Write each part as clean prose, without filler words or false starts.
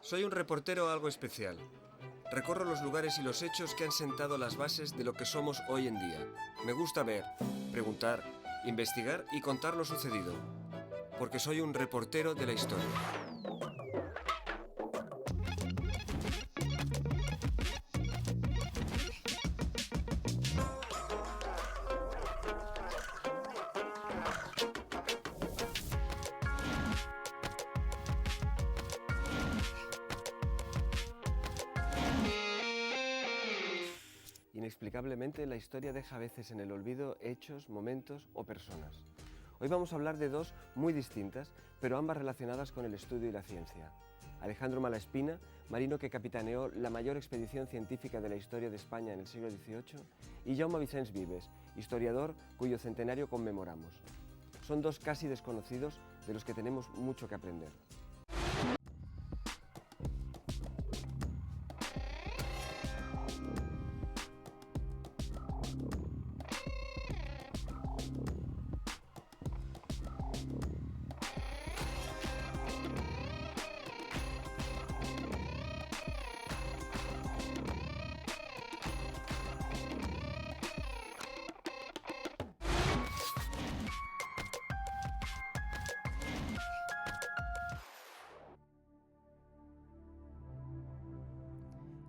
Soy un reportero algo especial. Recorro los lugares y los hechos que han sentado las bases de lo que somos hoy en día. Me gusta ver, preguntar, investigar y contar lo sucedido. Porque soy un reportero de la historia. Inexplicablemente, la historia deja a veces en el olvido hechos, momentos o personas. Hoy vamos a hablar de dos muy distintas, pero ambas relacionadas con el estudio y la ciencia. Alejandro Malaspina, marino que capitaneó la mayor expedición científica de la historia de España en el siglo XVIII, y Jaume Vicens Vives, historiador cuyo centenario conmemoramos. Son dos casi desconocidos de los que tenemos mucho que aprender.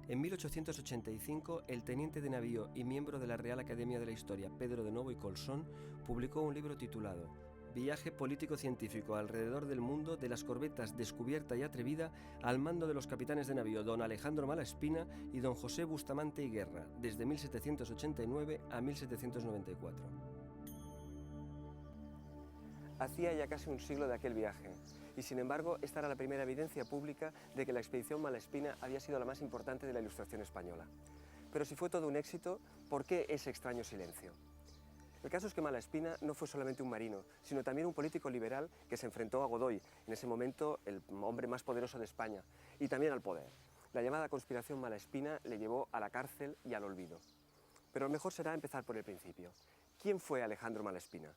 En 1885, el teniente de navío y miembro de la Real Academia de la Historia, Pedro de Novo y Colsón, publicó un libro titulado Viaje político-científico alrededor del mundo de las corbetas Descubierta y Atrevida al mando de los capitanes de navío don Alejandro Malaspina y don José Bustamante y Guerra, desde 1789 a 1794. Hacía ya casi un siglo de aquel viaje, y sin embargo esta era la primera evidencia pública de que la expedición Malaspina había sido la más importante de la Ilustración española. Pero si fue todo un éxito, ¿por qué ese extraño silencio? El caso es que Malaspina no fue solamente un marino, sino también un político liberal que se enfrentó a Godoy, en ese momento el hombre más poderoso de España, y también al poder. La llamada conspiración Malaspina le llevó a la cárcel y al olvido. Pero lo mejor será empezar por el principio. ¿Quién fue Alejandro Malaspina?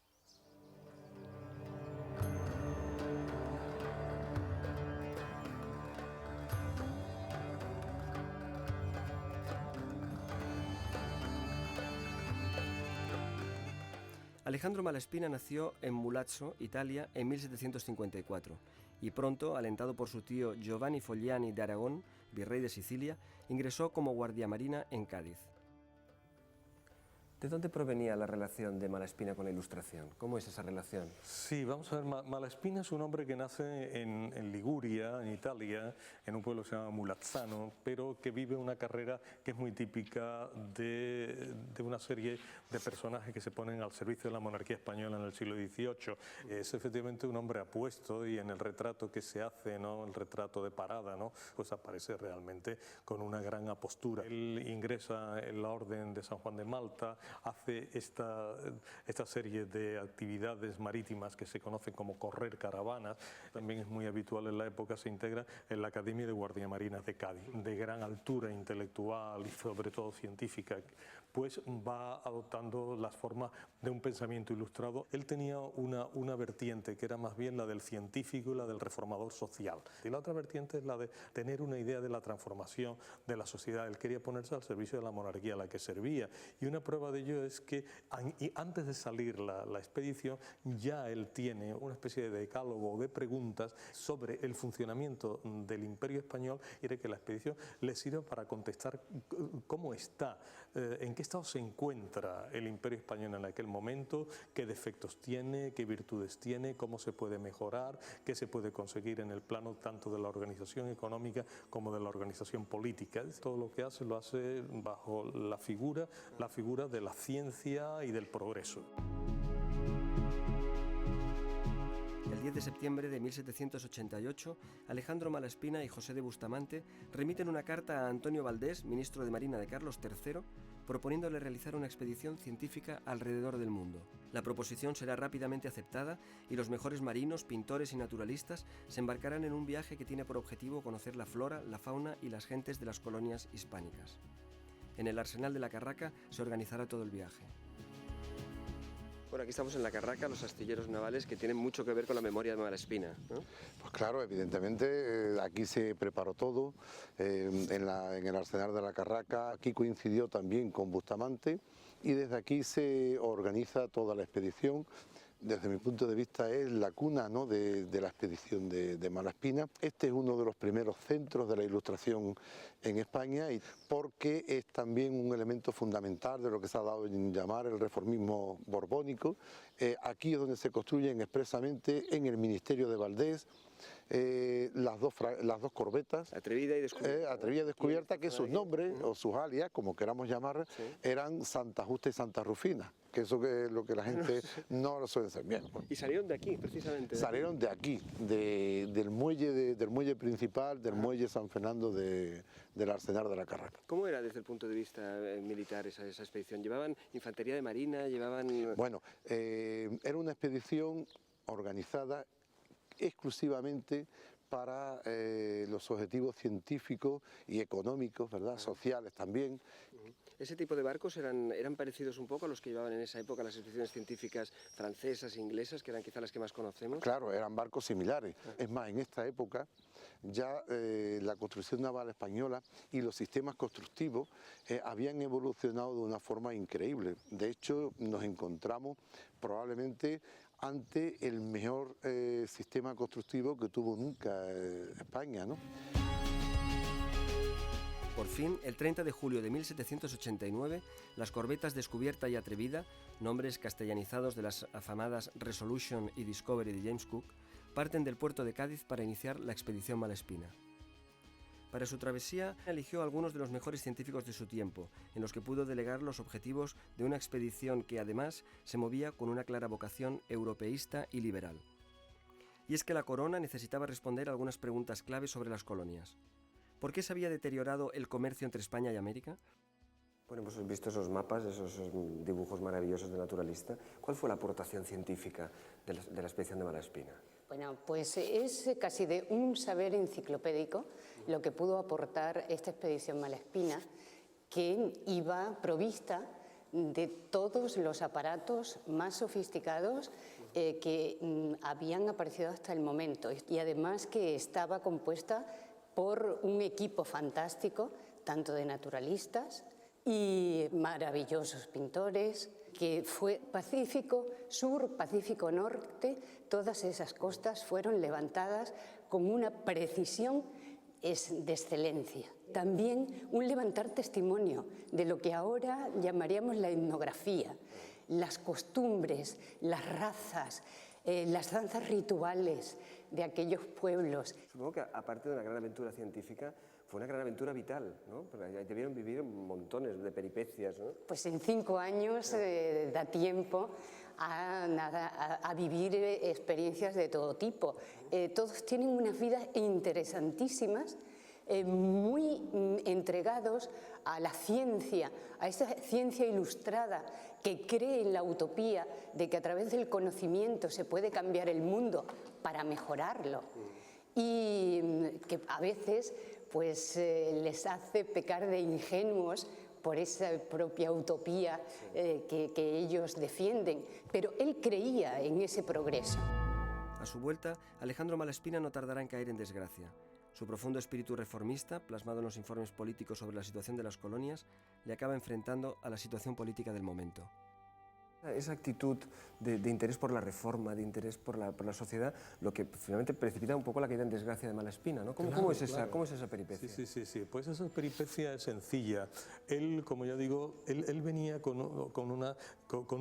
Alejandro Malaspina nació en Mulazzo, Italia, en 1754 y pronto, alentado por su tío Giovanni Fogliani de Aragón, virrey de Sicilia, ingresó como guardiamarina en Cádiz. ¿De dónde provenía la relación de Malaspina con la Ilustración? ¿Cómo es esa relación? Sí, vamos a ver, Malaspina es un hombre que nace en Liguria, en Italia, en un pueblo que se llama Mulazzano, pero que vive una carrera que es muy típica de una serie de personajes que se ponen al servicio de la monarquía española en el siglo XVIII. Es efectivamente un hombre apuesto y en el retrato que se hace, ¿no?, el retrato de parada, ¿no?, pues aparece realmente con una gran apostura. Él ingresa en la Orden de San Juan de Malta, hace esta serie de actividades marítimas que se conocen como correr caravanas. También es muy habitual en la época, se integra en la Academia de Guardiamarinas de Cádiz, de gran altura intelectual y sobre todo científica, pues va adoptando las formas de un pensamiento ilustrado. Él tenía una vertiente que era más bien la del científico y la del reformador social, y la otra vertiente es la de tener una idea de la transformación de la sociedad. Él quería ponerse al servicio de la monarquía a la que servía, y una prueba de ello es que antes de salir la expedición ya él tiene una especie de decálogo de preguntas sobre el funcionamiento del Imperio Español, y de que la expedición le sirva para contestar cómo está, en qué estado se encuentra el Imperio Español en aquel momento, qué defectos tiene, qué virtudes tiene, cómo se puede mejorar, qué se puede conseguir en el plano tanto de la organización económica como de la organización política. Todo lo que hace lo hace bajo la figura de la ciencia y del progreso. El 10 de septiembre de 1788, Alejandro Malaspina y José de Bustamante remiten una carta a Antonio Valdés, ministro de Marina de Carlos III, proponiéndole realizar una expedición científica alrededor del mundo. La proposición será rápidamente aceptada y los mejores marinos, pintores y naturalistas se embarcarán en un viaje que tiene por objetivo conocer la flora, la fauna y las gentes de las colonias hispánicas. En el Arsenal de la Carraca se organizará todo el viaje. Bueno, aquí estamos en la Carraca, los astilleros navales, que tienen mucho que ver con la memoria de Malaspina, ¿no? Pues claro, evidentemente, aquí se preparó todo, en el arsenal de la Carraca. Aquí coincidió también con Bustamante y desde aquí se organiza toda la expedición. Desde mi punto de vista es la cuna, ¿no?, de la expedición de Malaspina. Este es uno de los primeros centros de la Ilustración en España, y porque es también un elemento fundamental de lo que se ha dado en llamar el reformismo borbónico. Aquí es donde se construyen expresamente en el Ministerio de Valdés las dos corbetas, Atrevida y Descubierta. Atrevida y Descubierta, que sus nombres o sus alias, como queramos llamar, sí, eran Santa Justa y Santa Rufina, que eso que es lo que la gente no lo suele saber. Bien, Y salieron de aquí, precisamente. salieron de aquí, del muelle principal, del muelle San Fernando del arsenal de la Carraca. ¿Cómo era desde el punto de vista militar esa expedición? ¿Llevaban infantería de marina? ¿Llevaban...? Bueno, era una expedición organizada exclusivamente para los objetivos científicos y económicos, ¿verdad?, sociales también. ¿Ese tipo de barcos eran parecidos un poco a los que llevaban en esa época las expediciones científicas francesas e inglesas, que eran quizá las que más conocemos? Claro, eran barcos similares. Es más, en esta época ya la construcción naval española y los sistemas constructivos habían evolucionado de una forma increíble. De hecho, nos encontramos probablemente ante el mejor sistema constructivo que tuvo nunca España, ¿no? Por fin, el 30 de julio de 1789, las corbetas Descubierta y Atrevida, nombres castellanizados de las afamadas Resolution y Discovery de James Cook, parten del puerto de Cádiz para iniciar la expedición Malaspina. Para su travesía, eligió a algunos de los mejores científicos de su tiempo, en los que pudo delegar los objetivos de una expedición que además se movía con una clara vocación europeísta y liberal. Y es que la corona necesitaba responder a algunas preguntas clave sobre las colonias. ¿Por qué se había deteriorado el comercio entre España y América? Bueno, pues has visto esos mapas, esos dibujos maravillosos de naturalista. ¿Cuál fue la aportación científica de la expedición de Malaspina? Bueno, pues es casi de un saber enciclopédico lo que pudo aportar esta expedición Malaspina, que iba provista de todos los aparatos más sofisticados que habían aparecido hasta el momento, y además que estaba compuesta por un equipo fantástico, tanto de naturalistas y maravillosos pintores, que fue Pacífico Sur, Pacífico Norte, todas esas costas fueron levantadas con una precisión de excelencia. También un levantar testimonio de lo que ahora llamaríamos la etnografía, las costumbres, las razas, las danzas rituales de aquellos pueblos. Supongo que aparte de una gran aventura científica, fue una gran aventura vital, ¿no? Porque debieron vivir montones de peripecias, ¿no? Pues en 5 años da tiempo a vivir experiencias de todo tipo. Todos tienen unas vidas interesantísimas, muy entregados a la ciencia, a esa ciencia ilustrada que cree en la utopía de que a través del conocimiento se puede cambiar el mundo para mejorarlo, y que a veces pues les hace pecar de ingenuos por esa propia utopía que ellos defienden, pero él creía en ese progreso. A su vuelta, Alejandro Malaspina no tardará en caer en desgracia. Su profundo espíritu reformista, plasmado en los informes políticos sobre la situación de las colonias, le acaba enfrentando a la situación política del momento. Esa actitud de interés por la reforma, de interés por la sociedad, lo que finalmente precipita un poco la caída en desgracia de Malaspina, ¿no? ¿Cómo es esa peripecia? Sí. Pues esa peripecia es sencilla. Él, como ya digo, él venía con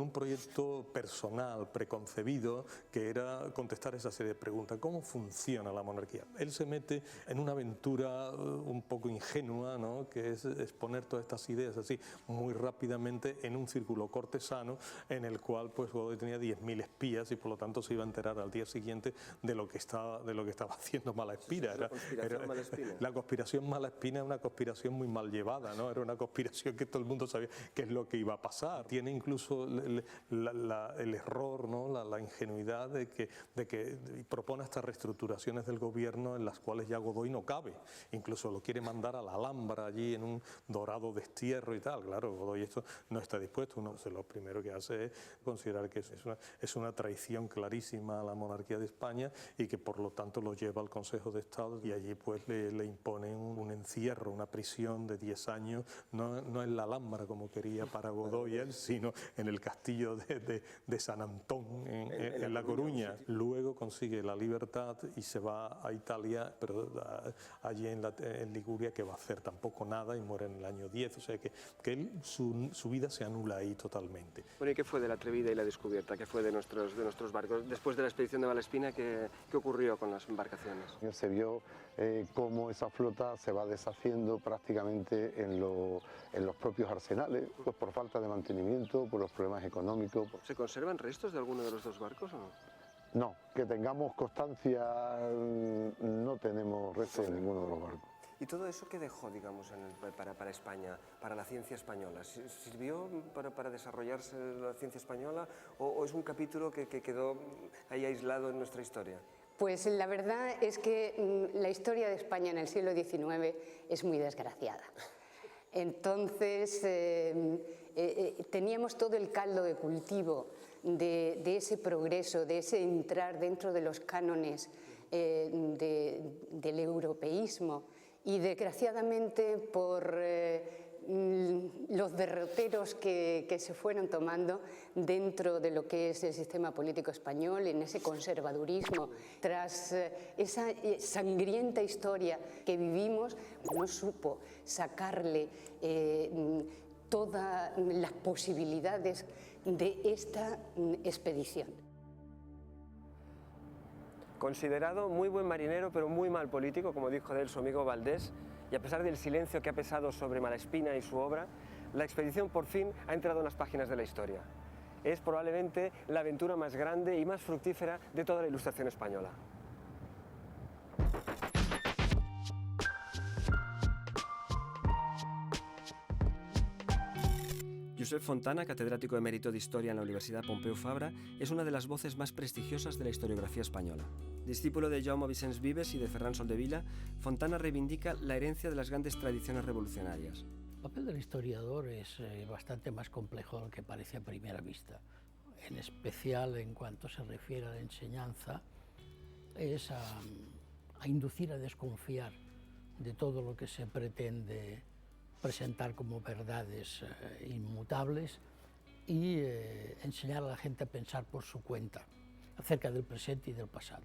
un proyecto personal, preconcebido, que era contestar esa serie de preguntas. ¿Cómo funciona la monarquía? Él se mete en una aventura un poco ingenua, ¿no?, que es exponer todas estas ideas así muy rápidamente en un círculo cortesano, en el cual pues Godoy tenía 10.000 espías y por lo tanto se iba a enterar al día siguiente de lo que estaba haciendo Malaspina. La conspiración Malaspina es una conspiración muy mal llevada, ¿no? Era una conspiración que todo el mundo sabía qué es lo que iba a pasar. Tiene incluso incluso el error, ¿no? la ingenuidad de que propone estas reestructuraciones del gobierno en las cuales ya Godoy no cabe. Incluso lo quiere mandar a la Alhambra allí en un dorado destierro y tal. Claro, Godoy esto no está dispuesto. Lo primero que hace es considerar que es una traición clarísima a la monarquía de España y que por lo tanto lo lleva al Consejo de Estado y allí pues le imponen un encierro, una prisión de 10 años, no en la Alhambra como quería para Godoy él, sino en el castillo de San Antón en La Coruña. Luego consigue la libertad y se va a Italia, pero allí en Liguria, que va a hacer tampoco nada y muere en el año 10, o sea que él, su vida se anula ahí totalmente. Bueno, ¿y qué fue de la Atrevida y la Descubierta? ¿Qué fue de nuestros barcos? Después de la expedición de Malespina, ¿qué ocurrió con las embarcaciones? Se vio cómo esa flota se va deshaciendo prácticamente en los propios arsenales, pues por falta de mantenimiento, por los problemas económicos. ¿Se conservan restos de alguno de los dos barcos o no? No, que tengamos constancia, no tenemos restos de ninguno de los barcos. ¿Y todo eso qué dejó, digamos, para España, para la ciencia española? ¿Sirvió para desarrollarse la ciencia española o es un capítulo que quedó ahí aislado en nuestra historia? Pues la verdad es que la historia de España en el siglo XIX es muy desgraciada. Entonces, teníamos todo el caldo de cultivo de ese progreso, de ese entrar dentro de los cánones del europeísmo y desgraciadamente por los derroteros que se fueron tomando dentro de lo que es el sistema político español, en ese conservadurismo, tras esa sangrienta historia que vivimos, no supo sacarle todas las posibilidades de esta expedición. Considerado muy buen marinero, pero muy mal político, como dijo de él su amigo Valdés, y a pesar del silencio que ha pesado sobre Malespina y su obra, la expedición por fin ha entrado en las páginas de la historia. Es probablemente la aventura más grande y más fructífera de toda la Ilustración española. Josep Fontana, catedrático emérito de Historia en la Universidad Pompeu Fabra, es una de las voces más prestigiosas de la historiografía española. Discípulo de Jaume Vicens Vives y de Ferran Soldevila, Fontana reivindica la herencia de las grandes tradiciones revolucionarias. El papel del historiador es bastante más complejo de lo que parece a primera vista. En especial en cuanto se refiere a la enseñanza, es a inducir a desconfiar de todo lo que se pretende presentar como verdades inmutables y enseñar a la gente a pensar por su cuenta acerca del presente y del pasado.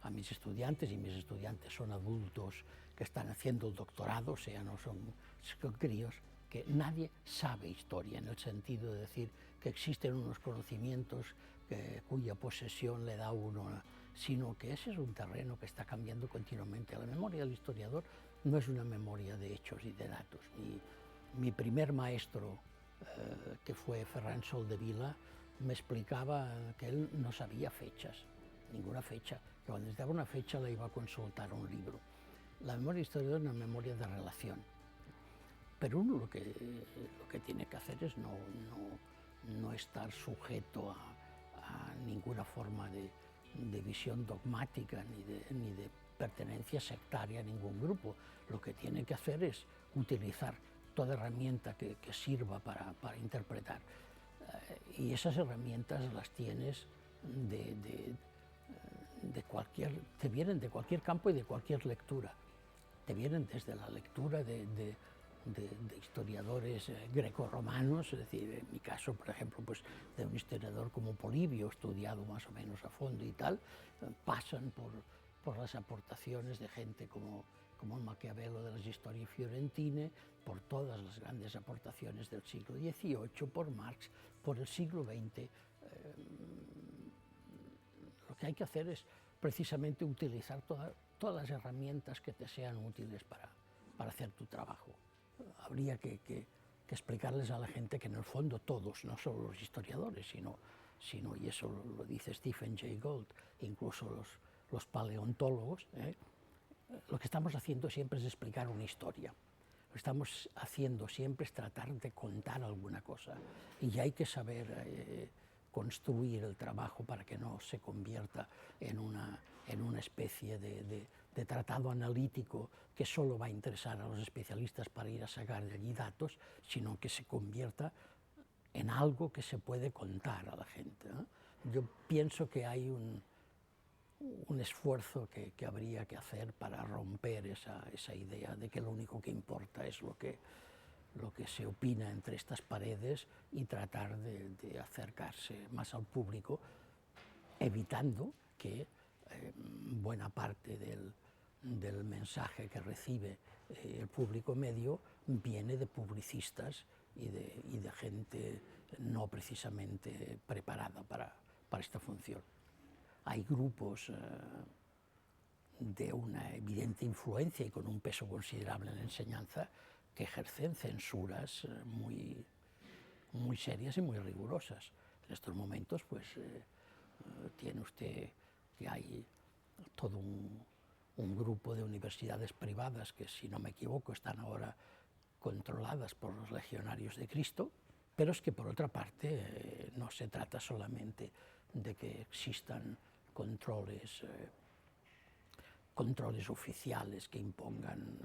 A mis estudiantes, y mis estudiantes son adultos que están haciendo el doctorado, o sea, no son críos, que nadie sabe historia, en el sentido de decir que existen unos conocimientos cuya posesión le da uno, sino que ese es un terreno que está cambiando continuamente. La memoria del historiador no es una memoria de hechos y de datos. Mi primer maestro, que fue Ferran Soldevila, me explicaba que él no sabía fechas, ninguna fecha, que cuando necesitaba una fecha la iba a consultar un libro. La memoria del historiador es una memoria de relación, pero uno lo que tiene que hacer es no estar sujeto a ninguna forma de visión dogmática ni de pertenencia sectaria a ningún grupo. Lo que tiene que hacer es utilizar toda herramienta que sirva para interpretar. Y esas herramientas las tienes te vienen de cualquier campo y de cualquier lectura. Te vienen desde la lectura de historiadores grecorromanos, es decir, en mi caso, por ejemplo, pues de un historiador como Polibio, estudiado más o menos a fondo y tal, pasan por las aportaciones de gente como Maquiavelo de las Historias Fiorentine, por todas las grandes aportaciones del siglo XVIII, por Marx, por el siglo XX. Lo que hay que hacer es precisamente utilizar todas las herramientas que te sean útiles para hacer tu trabajo. Habría que explicarles a la gente que en el fondo todos, no solo los historiadores, sino y eso lo dice Stephen Jay Gould, incluso los paleontólogos, lo que estamos haciendo siempre es explicar una historia. Lo que estamos haciendo siempre es tratar de contar alguna cosa y hay que saber construir el trabajo para que no se convierta en una especie de tratado analítico que solo va a interesar a los especialistas para ir a sacar de allí datos, sino que se convierta en algo que se puede contar a la gente, ¿no? Yo pienso que hay un esfuerzo que habría que hacer para romper esa idea de que lo único que importa es lo que se opina entre estas paredes y tratar de acercarse más al público, evitando que buena parte del mensaje que recibe el público medio viene de publicistas y de gente no precisamente preparada para esta función. Hay grupos de una evidente influencia y con un peso considerable en la enseñanza que ejercen censuras muy serias y muy rigurosas. En estos momentos, pues, tiene usted que hay todo un grupo de universidades privadas que, si no me equivoco, están ahora controladas por los legionarios de Cristo, pero es que, por otra parte, no se trata solamente de que existan controles oficiales que impongan.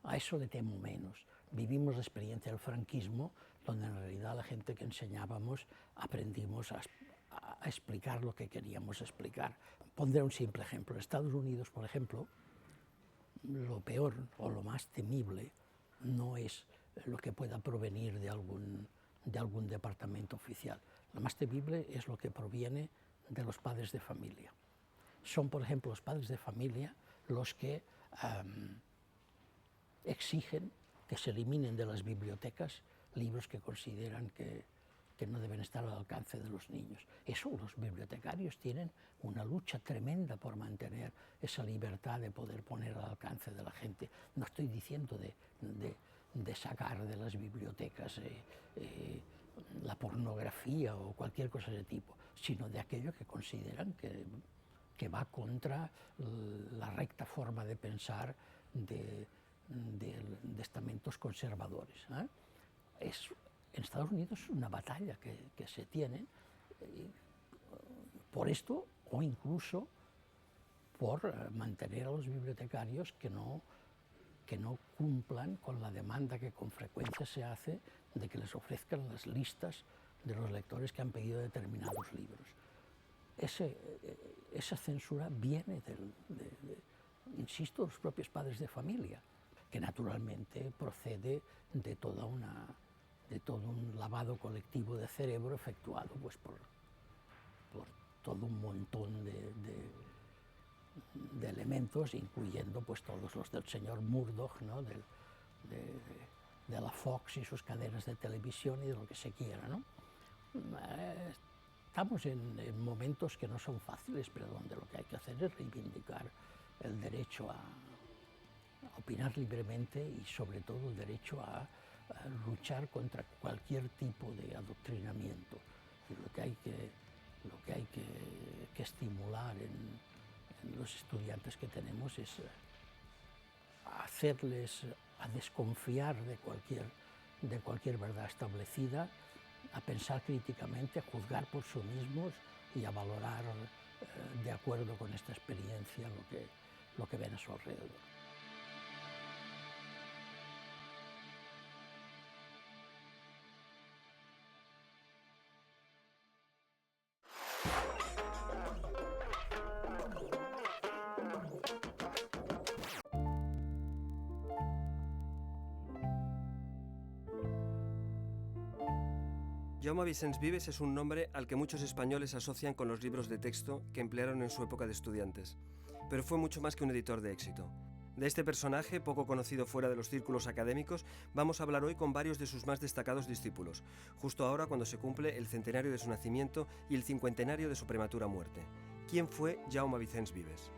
A eso le temo menos. Vivimos la experiencia del franquismo, donde en realidad la gente que enseñábamos aprendimos a explicar lo que queríamos explicar. Pondré un simple ejemplo. En Estados Unidos, por ejemplo, lo peor o lo más temible no es lo que pueda provenir de algún departamento oficial. Lo más temible es lo que proviene de los padres de familia. Son, por ejemplo, los padres de familia los que exigen que se eliminen de las bibliotecas libros que consideran que no deben estar al alcance de los niños. Eso, los bibliotecarios tienen una lucha tremenda por mantener esa libertad de poder poner al alcance de la gente. No estoy diciendo de sacar de las bibliotecas la pornografía o cualquier cosa de tipo, sino de aquello que consideran que va contra la recta forma de pensar de estamentos conservadores, ¿eh? En Estados Unidos es una batalla que se tiene por esto, o incluso por mantener a los bibliotecarios que no cumplan con la demanda que con frecuencia se hace de que les ofrezcan las listas de los lectores que han pedido determinados libros. Esa censura viene insisto, de los propios padres de familia, que naturalmente procede de todo un lavado colectivo de cerebro efectuado pues, por todo un montón de elementos, incluyendo pues, todos los del señor Murdoch, ¿no? de la Fox y sus cadenas de televisión y de lo que se quiera, ¿no? Estamos en momentos que no son fáciles, pero donde lo que hay que hacer es reivindicar el derecho a opinar libremente y sobre todo el derecho a luchar contra cualquier tipo de adoctrinamiento. Y lo que hay que estimular en los estudiantes que tenemos es hacerles a desconfiar de cualquier verdad establecida, a pensar críticamente, a juzgar por sí mismos y a valorar de acuerdo con esta experiencia lo que ven a su alrededor. Jaume Vicens Vives es un nombre al que muchos españoles asocian con los libros de texto que emplearon en su época de estudiantes, pero fue mucho más que un editor de éxito. De este personaje, poco conocido fuera de los círculos académicos, vamos a hablar hoy con varios de sus más destacados discípulos, justo ahora cuando se cumple el centenario de su nacimiento y el 50enario de su prematura muerte. ¿Quién fue Jaume Vicens Vives?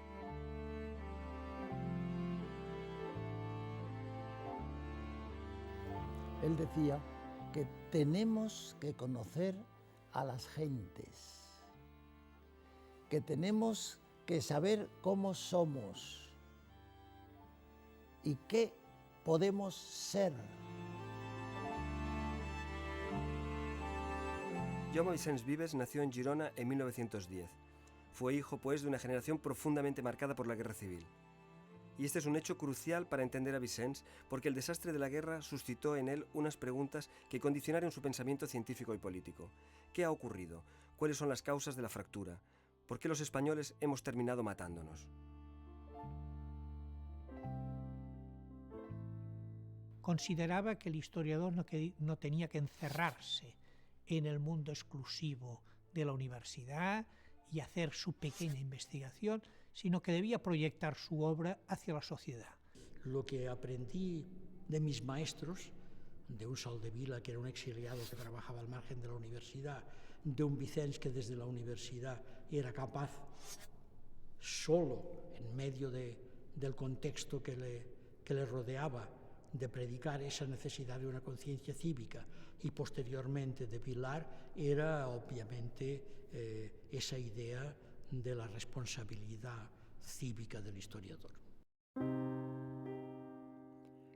Él decía que tenemos que conocer a las gentes, que tenemos que saber cómo somos y qué podemos ser. Jaume Vicens Vives nació en Girona en 1910. Fue hijo, pues, de una generación profundamente marcada por la guerra civil. Y este es un hecho crucial para entender a Vicens, porque el desastre de la guerra suscitó en él unas preguntas que condicionaron su pensamiento científico y político. ¿Qué ha ocurrido? ¿Cuáles son las causas de la fractura? ¿Por qué los españoles hemos terminado matándonos? Consideraba que el historiador no tenía que encerrarse en el mundo exclusivo de la universidad y hacer su pequeña investigación, sino que debía proyectar su obra hacia la sociedad. Lo que aprendí de mis maestros, de un Soldevila que era un exiliado que trabajaba al margen de la universidad, de un Vicens que desde la universidad era capaz, solo en medio del contexto que le rodeaba, de predicar esa necesidad de una conciencia cívica, y posteriormente de Vilar, era obviamente esa idea de la responsabilidad cívica del historiador.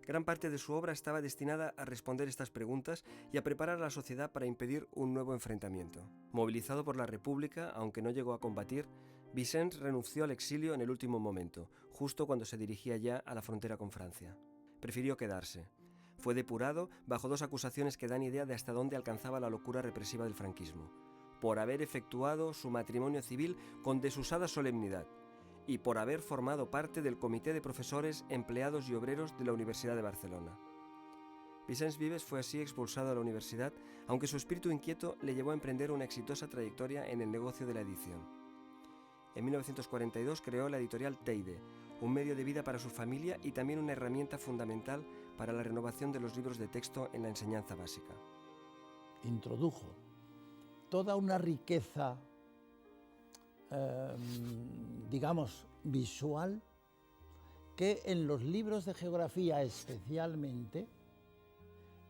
Gran parte de su obra estaba destinada a responder estas preguntas y a preparar a la sociedad para impedir un nuevo enfrentamiento. Movilizado por la República, aunque no llegó a combatir, Vicens renunció al exilio en el último momento, justo cuando se dirigía ya a la frontera con Francia. Prefirió quedarse. Fue depurado bajo dos acusaciones que dan idea de hasta dónde alcanzaba la locura represiva del franquismo: por haber efectuado su matrimonio civil con desusada solemnidad y por haber formado parte del comité de profesores, empleados y obreros de la Universidad de Barcelona. Vicens Vives fue así expulsado de la universidad, aunque su espíritu inquieto le llevó a emprender una exitosa trayectoria en el negocio de la edición. En 1942 creó la editorial Teide, un medio de vida para su familia y también una herramienta fundamental para la renovación de los libros de texto en la enseñanza básica. Introdujo toda una riqueza, digamos, visual, que en los libros de geografía especialmente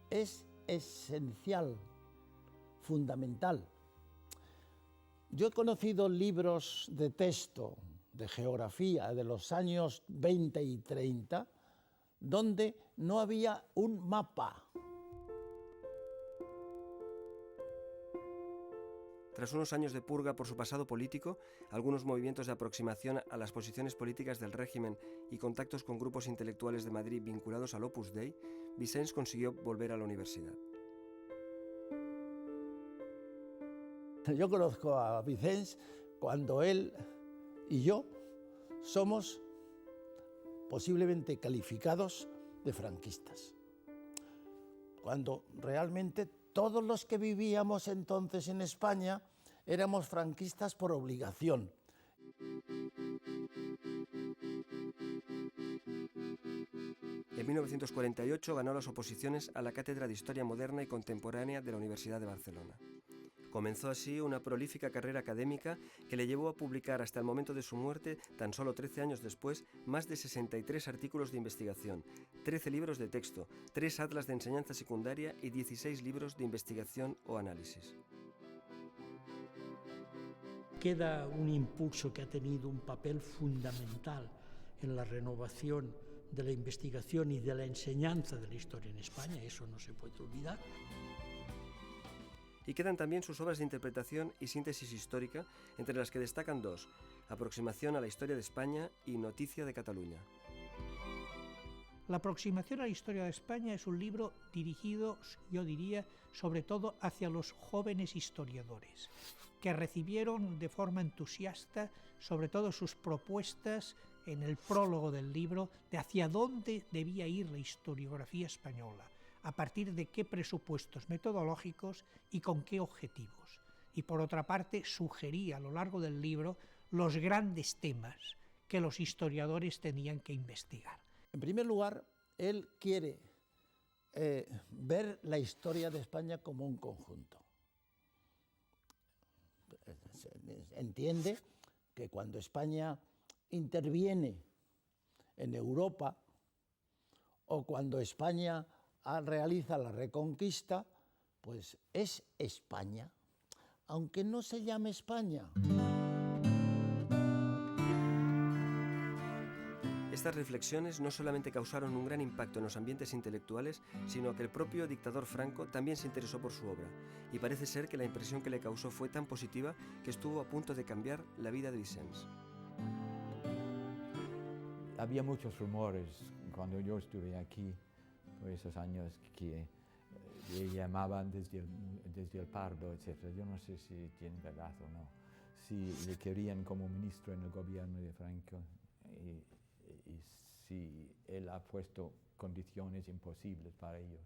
es esencial, fundamental. Yo he conocido libros de texto de geografía de los años 20 y 30 donde no había un mapa. Tras unos años de purga por su pasado político, algunos movimientos de aproximación a las posiciones políticas del régimen y contactos con grupos intelectuales de Madrid vinculados al Opus Dei, Vicens consiguió volver a la universidad. Yo conozco a Vicens cuando él y yo somos posiblemente calificados de franquistas. Cuando realmente todos los que vivíamos entonces en España éramos franquistas por obligación. En 1948 ganó las oposiciones a la Cátedra de Historia Moderna y Contemporánea de la Universidad de Barcelona. Comenzó así una prolífica carrera académica que le llevó a publicar hasta el momento de su muerte, tan solo 13 años después, más de 63 artículos de investigación, 13 libros de texto, 3 atlas de enseñanza secundaria y 16 libros de investigación o análisis. Queda un impulso que ha tenido un papel fundamental en la renovación de la investigación y de la enseñanza de la historia en España, eso no se puede olvidar. Y quedan también sus obras de interpretación y síntesis histórica, entre las que destacan dos: Aproximación a la historia de España y Noticia de Cataluña. La aproximación a la historia de España es un libro dirigido, yo diría, sobre todo hacia los jóvenes historiadores, que recibieron de forma entusiasta sobre todo sus propuestas en el prólogo del libro de hacia dónde debía ir la historiografía española, a partir de qué presupuestos metodológicos y con qué objetivos. Y por otra parte, sugería a lo largo del libro los grandes temas que los historiadores tenían que investigar. En primer lugar, él quiere ver la historia de España como un conjunto. Entiende que cuando España interviene en Europa o cuando España realiza la reconquista, pues es España, aunque no se llame España. Esta Estas reflexiones no solamente causaron un gran impacto en los ambientes intelectuales, sino que el propio dictador Franco también se interesó por su obra, y parece ser que la impresión que le causó fue tan positiva que estuvo a punto de cambiar la vida de Vicens. Había muchos rumores cuando yo estuve aquí, por esos años, que le llamaban desde el Pardo, etc. Yo no sé si tiene verdad o no. Si le querían como ministro en el gobierno de Franco y si él ha puesto condiciones imposibles para ellos,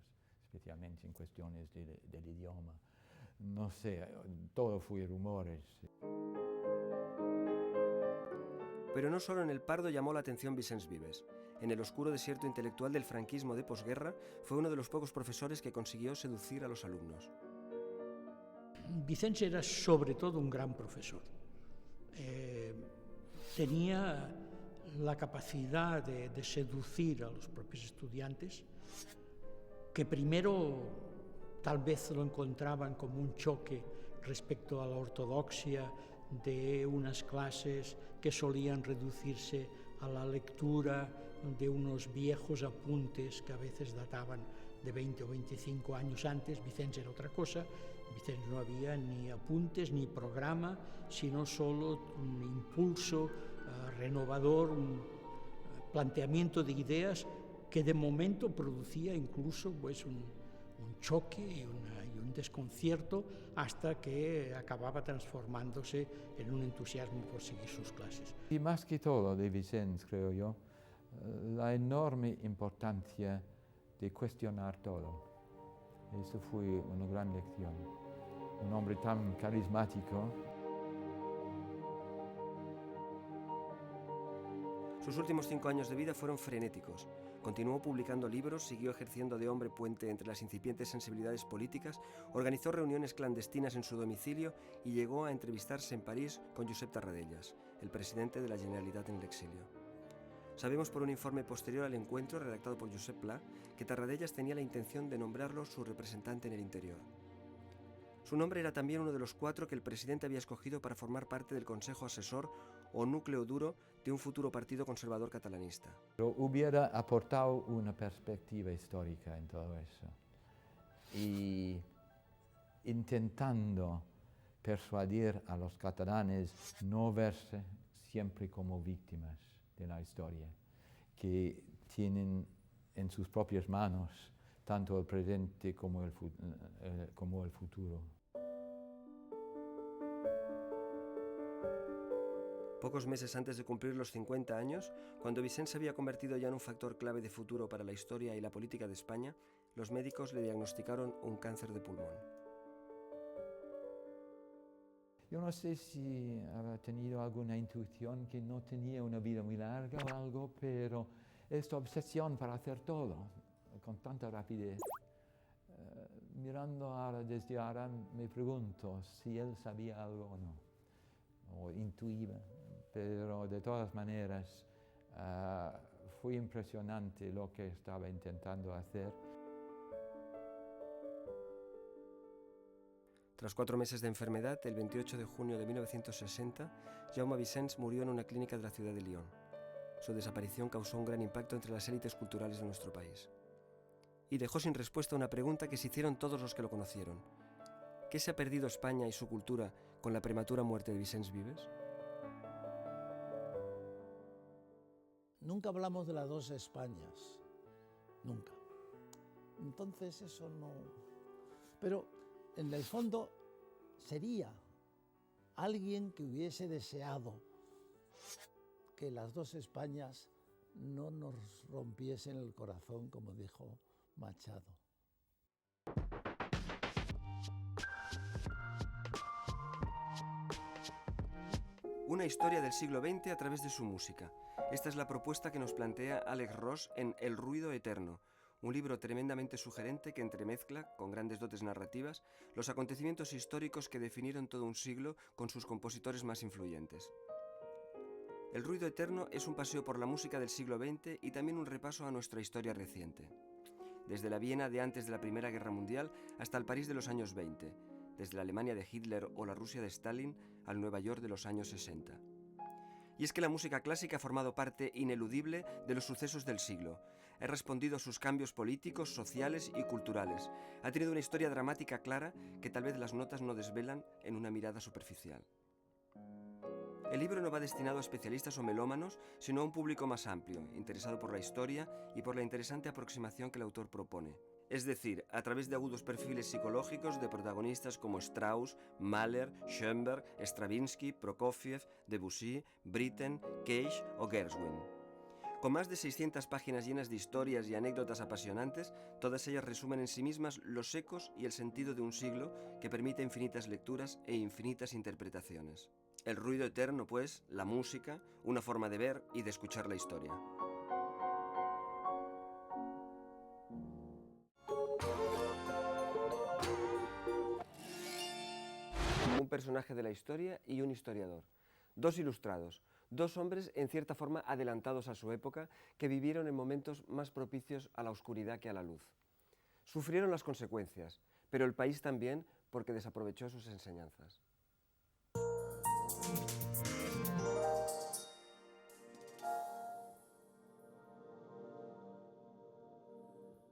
especialmente en cuestiones del idioma. No sé, todo fue rumores. Pero no solo en el Pardo llamó la atención Vicens Vives. En el oscuro desierto intelectual del franquismo de posguerra, fue uno de los pocos profesores que consiguió seducir a los alumnos. Vicens era sobre todo un gran profesor. Tenía la capacidad de seducir a los propios estudiantes, que primero tal vez lo encontraban como un choque respecto a la ortodoxia de unas clases que solían reducirse a la lectura de unos viejos apuntes que a veces databan de 20 o 25 años antes. Vicens era otra cosa. Vicens no había ni apuntes ni programa, sino solo un impulso renovador, un planteamiento de ideas que de momento producía incluso pues, un choque y un desconcierto hasta que acababa transformándose en un entusiasmo por seguir sus clases. Y más que todo de Vicens, creo yo, la enorme importancia de cuestionar todo. Eso fue una gran lección. Un hombre tan carismático. Sus últimos 5 años de vida fueron frenéticos. Continuó publicando libros, siguió ejerciendo de hombre puente entre las incipientes sensibilidades políticas, organizó reuniones clandestinas en su domicilio y llegó a entrevistarse en París con Josep Tarradellas, el presidente de la Generalitat en el exilio. Sabemos por un informe posterior al encuentro, redactado por Josep Pla, que Tarradellas tenía la intención de nombrarlo su representante en el interior. Su nombre era también uno de los 4 que el presidente había escogido para formar parte del Consejo Asesor o núcleo duro de un futuro partido conservador catalanista. Pero hubiera aportado una perspectiva histórica en todo eso y intentando persuadir a los catalanes no verse siempre como víctimas de la historia, que tienen en sus propias manos tanto el presente como el futuro. Pocos meses antes de cumplir los 50 años, cuando Vicens se había convertido ya en un factor clave de futuro para la historia y la política de España, los médicos le diagnosticaron un cáncer de pulmón. Yo no sé si había tenido alguna intuición que no tenía una vida muy larga o algo, pero esta obsesión para hacer todo con tanta rapidez. Mirando ahora, desde ahora, me pregunto si él sabía algo o no, o intuía, pero de todas maneras fue impresionante lo que estaba intentando hacer. Tras 4 meses de enfermedad, el 28 de junio de 1960, Jaume Vicens murió en una clínica de la ciudad de Lyon. Su desaparición causó un gran impacto entre las élites culturales de nuestro país. Y dejó sin respuesta una pregunta que se hicieron todos los que lo conocieron. ¿Qué se ha perdido España y su cultura con la prematura muerte de Vicens Vives? Nunca hablamos de las dos Españas, nunca. Entonces eso no... Pero en el fondo sería alguien que hubiese deseado que las dos Españas no nos rompiesen el corazón, como dijo Machado. Una historia del siglo XX a través de su música. Esta es la propuesta que nos plantea Alex Ross en El ruido eterno, un libro tremendamente sugerente que entremezcla, con grandes dotes narrativas, los acontecimientos históricos que definieron todo un siglo con sus compositores más influyentes. El ruido eterno es un paseo por la música del siglo XX y también un repaso a nuestra historia reciente. Desde la Viena de antes de la Primera Guerra Mundial hasta el París de los años 20, desde la Alemania de Hitler o la Rusia de Stalin al Nueva York de los años 60. Y es que la música clásica ha formado parte ineludible de los sucesos del siglo. Ha respondido a sus cambios políticos, sociales y culturales. Ha tenido una historia dramática clara que tal vez las notas no desvelan en una mirada superficial. El libro no va destinado a especialistas o melómanos, sino a un público más amplio, interesado por la historia y por la interesante aproximación que el autor propone. Es decir, a través de agudos perfiles psicológicos de protagonistas como Strauss, Mahler, Schoenberg, Stravinsky, Prokofiev, Debussy, Britten, Cage o Gershwin. Con más de 600 páginas llenas de historias y anécdotas apasionantes, todas ellas resumen en sí mismas los ecos y el sentido de un siglo que permite infinitas lecturas e infinitas interpretaciones. El ruido eterno, pues, la música, una forma de ver y de escuchar la historia. Un personaje de la historia y un historiador. Dos ilustrados, dos hombres en cierta forma adelantados a su época que vivieron en momentos más propicios a la oscuridad que a la luz. Sufrieron las consecuencias, pero el país también porque desaprovechó sus enseñanzas.